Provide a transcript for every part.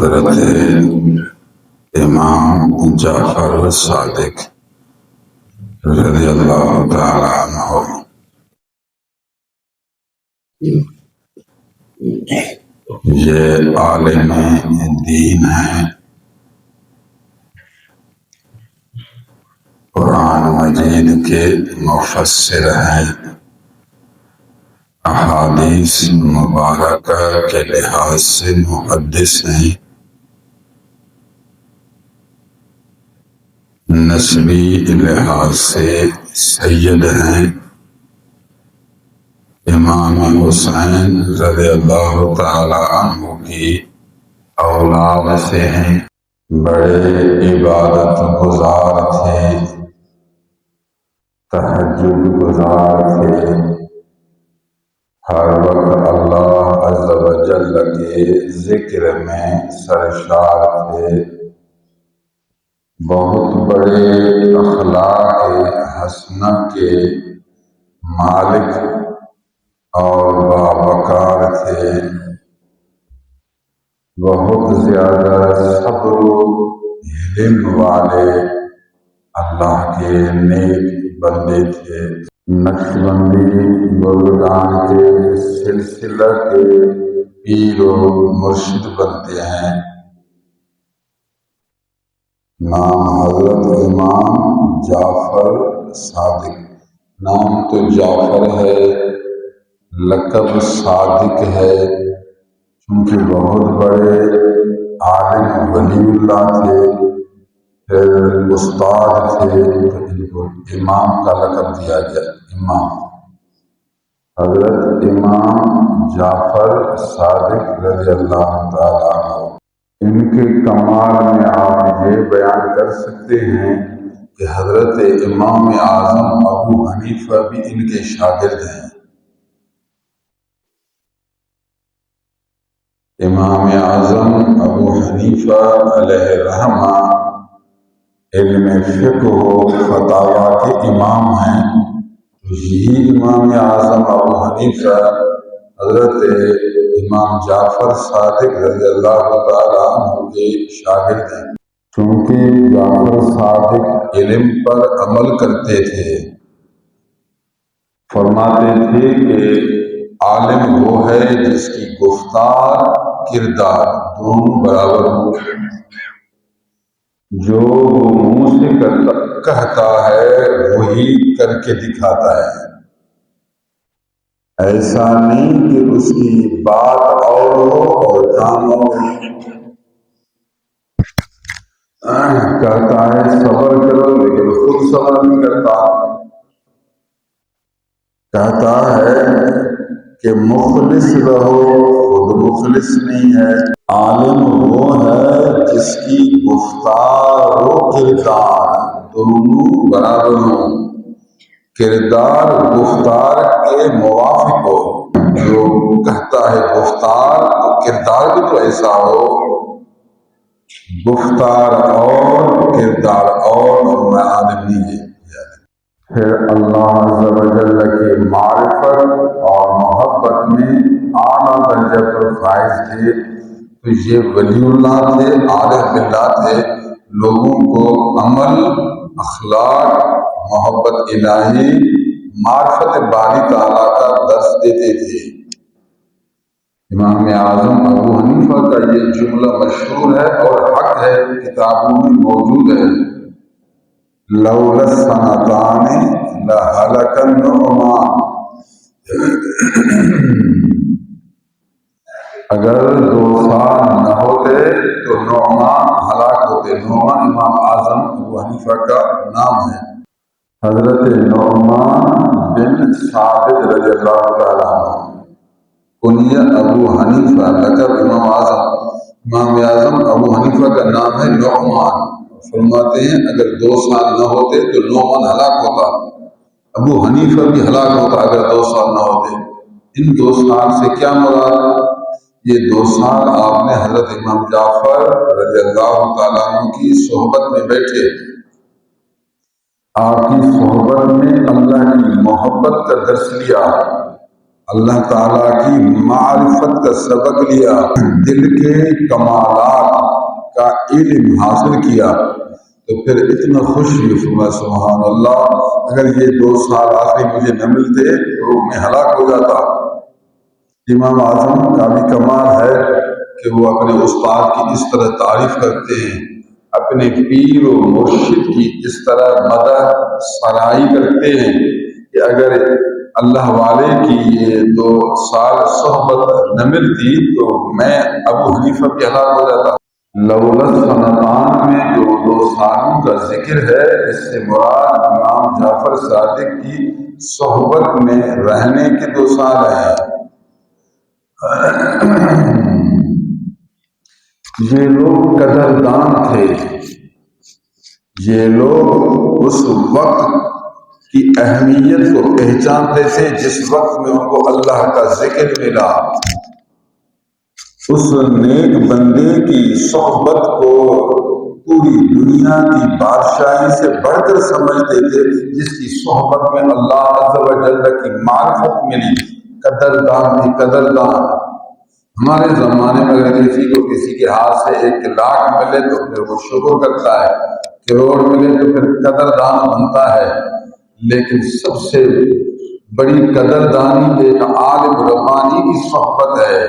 حضرت امام جعفر صادق رضی اللہ تعالی عنہ یہ عالم دین ہیں، قرآن مجید کے مفسر ہیں، احادیث مبارکہ کے لحاظ سے محدث ہیں، نسبی لحاظ سے سید ہیں، امام حسین رضی اللہ تعالی عنہ کی اولاد سے ہیں، بڑے عبادت گزار تھے، تہجد گزار تھے، ہر وقت اللہ عز و جل کے ذکر میں سرشار تھے، بہت بڑے اخلاق حسنہ کے مالک اور باوقار تھے، بہت زیادہ صبر و حلم والے اللہ کے نیک بندے تھے، نقشبندی بزرگان کے سلسلہ کے پیر و مرشد بنتے ہیں۔ نام حضرت امام جعفر صادق، نام تو جعفر ہے، لقب صادق ہے، چونکہ بہت بڑے عالم ولی اللہ تھے، پھر استاد تھے، تو ان کو امام کا لقب دیا گیا، امام۔ حضرت امام جعفر صادق رضی اللہ تعالیٰ عنہ، ان کے کمال میں آپ یہ بیان کر سکتے ہیں کہ حضرت امام اعظم ابو حنیفہ بھی ان کے شاگرد ہیں۔ امام اعظم ابو حنیفہ علیہ رحمہ علم فقہ و فتاویٰ کے امام ہیں، تو یہی امام اعظم ابو حنیفہ حضرت امام جعفر صادق رضی اللہ تعالیٰ عنہ کے شاگرد ہیں، چونکہ جعفر صادق علم پر عمل کرتے تھے، فرماتے تھے کہ عالم وہ ہے جس کی گفتار کردار دونوں برابر ہو، جو وہ منہ سے کہتا ہے وہی کر کے دکھاتا ہے، ایسا نہیں کہ اس کی بات اور ہو اور کام اور کہتا ہے صبر کرو لیکن خود صبر نہیں کرتا، کہتا ہے کہ مخلص رہو خود مخلص نہیں ہے۔ عالم وہ ہے جس کی گفتار و کردار دونوں برابر ہوں، کردار گفتار کے موافق ہو، جو کہتا ہے گفتار تو کردار بھی تو ایسا ہو، گفتار اور کردار اور میں عالم نہیں ہے۔ پھر اللہ عز و جل کی معرفت اور محبت میں اعلیٰ درجے پر فائز تھے، تو یہ ولی اللہ تھے، عارف باللہ تھے، لوگوں کو عمل، اخلاق، محبت الہی، معرفت باری تعالیٰ کا درس دیتے تھے۔ امام اعظم ابو حنیفہ کا یہ جملہ مشہور ہے اور حق ہے، کتابوں میں موجود ہے، لولا السنتان لہلک النعمان، اگر 2 سال نہ ہوتے تو نعمان ہلاک ہوتے۔ نعمان امام اعظم ابو حنیفہ کا نام ہے۔ حضرت نعمان بن ثابت رضی اللہ تعالیٰ عنہ، کنیہ ابو حنیفہ، لقب امام اعظم۔ امام اعظم ابو حنیفہ کا نام ہے نعمان، فرماتے ہیں اگر 2 سال نہ ہوتے تو نعمان ہلاک ہوتا، ابو حنیفہ بھی ہلاک ہوتا اگر 2 سال نہ ہوتے۔ ان 2 سال سے کیا مراد؟ یہ 2 سال آپ نے حضرت امام جعفر رضی اللہ تعالیٰ عنہ کی صحبت میں بیٹھے، آپ کی صحبت میں اللہ کی محبت کا درس لیا، اللہ تعالیٰ کی معرفت کا سبق لیا، دل کے کمالات کا علم حاصل کیا، تو پھر اتنا خوش ہوئی، فرمایا سبحان اللہ، اگر یہ 2 سال آخری مجھے نہ ملتے تو میں ہلاک ہو جاتا۔ امام اعظم کا بھی کمال ہے کہ وہ اپنے استاد کی اس طرح تعریف کرتے ہیں، اپنے پیر و مرشد کی اس طرح مدح سرائی کرتے ہیں کہ اگر اللہ والے کی یہ 2 سال صحبت نہ ملتی تو میں ابو حنیفہ کی ہلاک ہو جاتا۔ لولا سنتان میں جو 2 سالوں کا ذکر ہے، اس سے مراد امام جعفر صادق کی صحبت میں رہنے کے 2 سال ہیں۔ یہ لوگ قدردان تھے، یہ لوگ اس وقت کی اہمیت کو پہچانتے تھے جس وقت میں ان کو اللہ کا ذکر ملا، اس نیک بندے کی صحبت کو پوری دنیا کی بادشاہی سے بڑھ کر سمجھتے تھے، جس کی صحبت میں اللہ عز و جل کی معرفت ملی۔ قدردان تھی، قدردان۔ ہمارے زمانے میں اگر کسی کے ہاتھ سے 1 لاکھ ملے تو پھر وہ شکر کرتا ہے، کروڑ ملے تو پھر قدردان بنتا ہے، لیکن سب سے بڑی قدردانی ایک عالم ربانی کی صحبت ہے،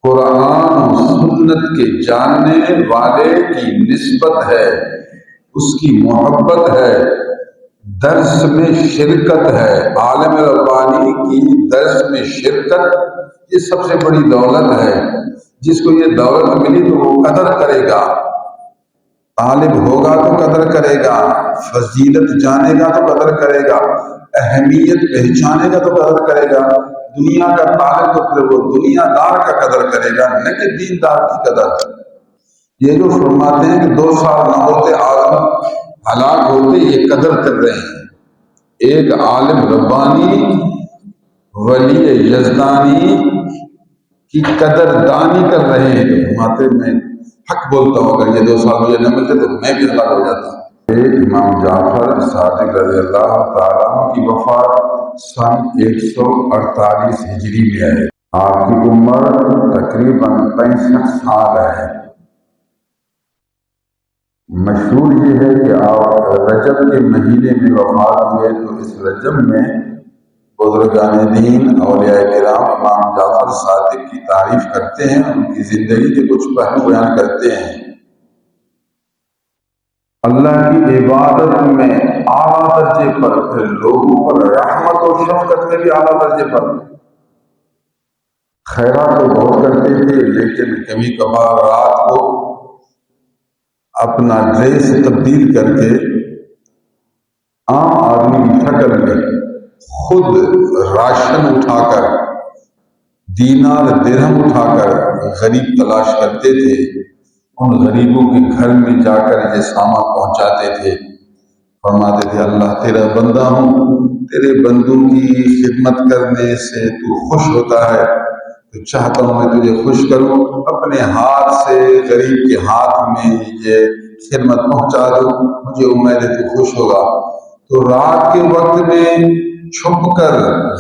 قرآن و سنت کے جاننے والے کی نسبت ہے، اس کی محبت ہے، درس میں شرکت ہے۔ عالم ربانی کی درس میں شرکت یہ سب سے بڑی دولت ہے۔ جس کو یہ دولت ملی تو وہ قدر کرے گا، طالب ہوگا تو قدر کرے گا، فضیلت جانے گا تو قدر کرے گا، اہمیت پہچانے گا تو قدر کرے گا۔ دنیا کا طالب تو پھر وہ دنیا دار کا قدر کرے گا، نہ کہ دین دار کی قدر۔ یہ جو فرماتے ہیں کہ 2 سال نہ ہوتے عالم ہلاک ہوتے، یہ قدر کر رہے ہیں۔ ایک عالم ربانی ولی یزدانی کی قدردانی کر رہے ہیں، فرماتے میں حق بولتا ہوں، اگر یہ 2 سال مجھے نہ ملتے تو میں بھی ہلاک ہو جاتا۔ امام جعفر صادق رضی اللہ تعالیٰ عنہ کی وفات سن 148 ہجری میں ہے۔ آپ کی عمر تقریباً 65 سال ہے۔ مشہور یہ ہے کہ آپ رجب کے مہینے میں وفات ہوئے، تو اس رجب میں بزرگان دین اولیاء کرام امام جعفر صادق کی تعریف کرتے ہیں، ان کی زندگی کے کچھ پہلو بیان کرتے ہیں۔ اللہ کی عبادت میں اعلیٰ درجے پر، پھر لوگوں پر رحمت و شفقت میں بھی اعلیٰ درجے پر۔ خیرات تو بہت کرتے تھے، لیکن کبھی کبھار رات کو اپنا ڈریس تبدیل کر کے عام آدمی کی شکل میں خود راشن اٹھا کر، دینار درہم اٹھا کر غریب تلاش کرتے تھے، ان غریبوں کے گھر میں جا کر یہ سامان پہنچاتے تھے۔ فرماتے تھے اللہ تیرا بندہ ہوں، تیرے بندوں کی خدمت کرنے سے تو خوش ہوتا ہے، تو چاہتا ہوں میں تجھے خوش کروں، اپنے ہاتھ سے غریب کے ہاتھ میں یہ خدمت پہنچا دو، مجھے امید ہے تو خوش ہوگا۔ تو رات کے وقت میں چھپ کر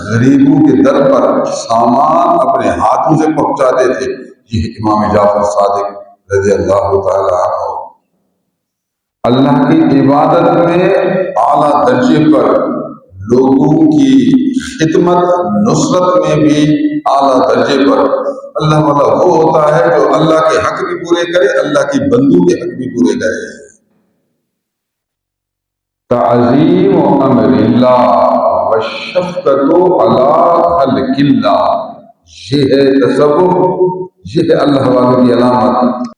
غریبوں کے در پر سامان اپنے ہاتھوں سے پہنچاتے تھے۔ یہ امام جعفر صادق رضی اللہ تعالیٰ عنہ اللہ کی عبادت میں اعلیٰ درجے پر، لوگوں کی خدمت نصرت میں بھی اعلیٰ درجے پر۔ اللہ والا وہ ہوتا ہے جو اللہ کے حق بھی پورے کرے، اللہ کی بندوں کے حق بھی پورے کرے۔ تعظیم امر اللہ والشفقۃ علی خلق اللہ، یہ ہے تصوف، یہ ہے اللہ والوں کی علامت۔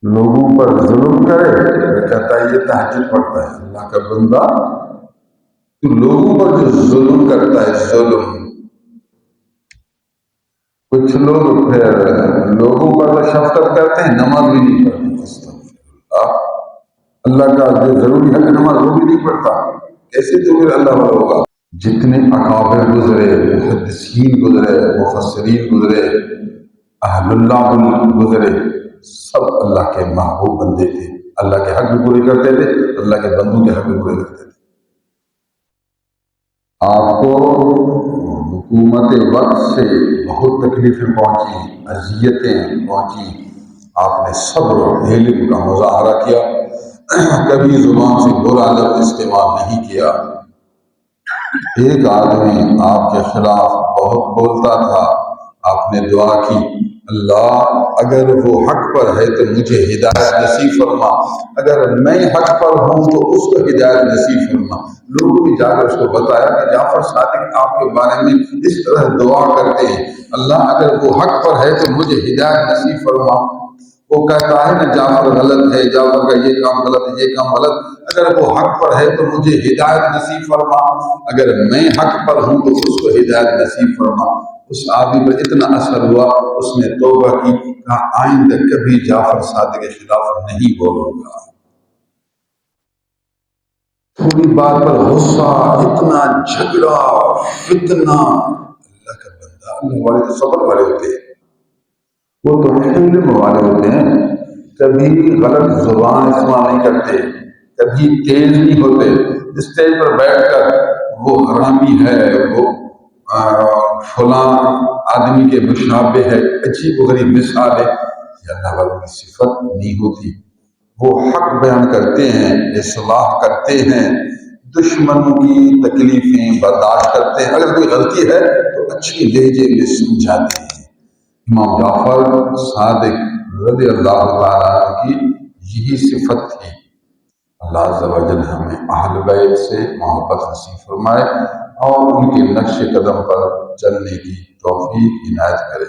لوگوں پر ظلم کرے وہ کہتا ہے یہ تہجد پڑھتا ہے، اللہ کا بندہ تو لوگوں پر جو ظلم کرتا ہے، ظلم۔ کچھ لوگ پھر لوگوں پر تو شفقت کرتے ہیں، نماز بھی نہیں پڑھتے، استغفر اللہ کا جو ضروری ہے نماز وہ بھی نہیں پڑھتا، کیسے تو پھر اللہ والا ہوگا؟ جتنے اکابر گزرے، محدثین گزرے، مفسرین گزرے، اہل اللہ گزرے، سب اللہ کے محبوب بندے تھے، اللہ کے حق بھی پورے کرتے تھے، اللہ کے بندوں کے حق بھی پورے کرتے تھے۔ آپ کو حکومت وقت سے بہت تکلیفیں پہنچی، اذیتیں پہنچی، آپ نے صبر و حلم کا مظاہرہ کیا، کبھی زبان سے برا لفظ استعمال نہیں کیا۔ ایک آدمی آپ کے خلاف بہت بولتا تھا، آپ نے دعا کی، اللہ اگر وہ حق پر ہے تو مجھے ہدایت نصیب فرما، اگر میں حق پر ہوں تو اس کو ہدایت نصیب فرما۔ لوگوں نے جا کر اس کو بتایا کہ جعفر صادق آپ کے بارے میں اس طرح دعا کرتے ہیں، اللہ اگر وہ حق پر ہے تو مجھے ہدایت نصیب فرما۔ وہ کہتا ہے نا جعفر غلط ہے، جعفر کا یہ کام غلط ہے، یہ کام غلط، اگر وہ حق پر ہے تو مجھے ہدایت نصیب فرما، اگر میں حق پر ہوں تو اس کو ہدایت نصیب فرما۔ اس آدمی پر اتنا اثر ہوا، اس نے توبہ کی، کہا آئندہ کبھی جعفر صادق کے خلاف نہیں بولوں گا۔ تھوڑی بات پر غصہ، اتنا جھگڑا، فتنہ۔ اللہ کا بندہ، اللہ والے تو صبر والے ہوتے ہیں، وہ تو علم والے ہوتے ہیں، کبھی غلط زبان استعمال نہیں کرتے، کبھی تیز نہیں ہوتے۔ اسٹیج پر بیٹھ کر وہ حرامی ہے، وہ فلاں آدمی کے مشابہ ہے، عجیب و غریب مثال ہے، یہ اللہ والوں کی صفت نہیں ہوتی۔ وہ حق بیان کرتے ہیں، اصلاح کرتے ہیں، دشمنوں کی تکلیفیں برداشت کرتے ہیں، اگر کوئی غلطی ہے تو اچھی لہجے میں سمجھاتے ہیں۔ امام جعفر صادق رضی اللہ تعالیٰ عنہ کی یہی صفت تھی۔ اللہ عز و جل ہمیں اہل بیت سے محبت نصیب فرمائے اور ان کے نقش قدم پر چلنے کی توفیق عنایت کرے۔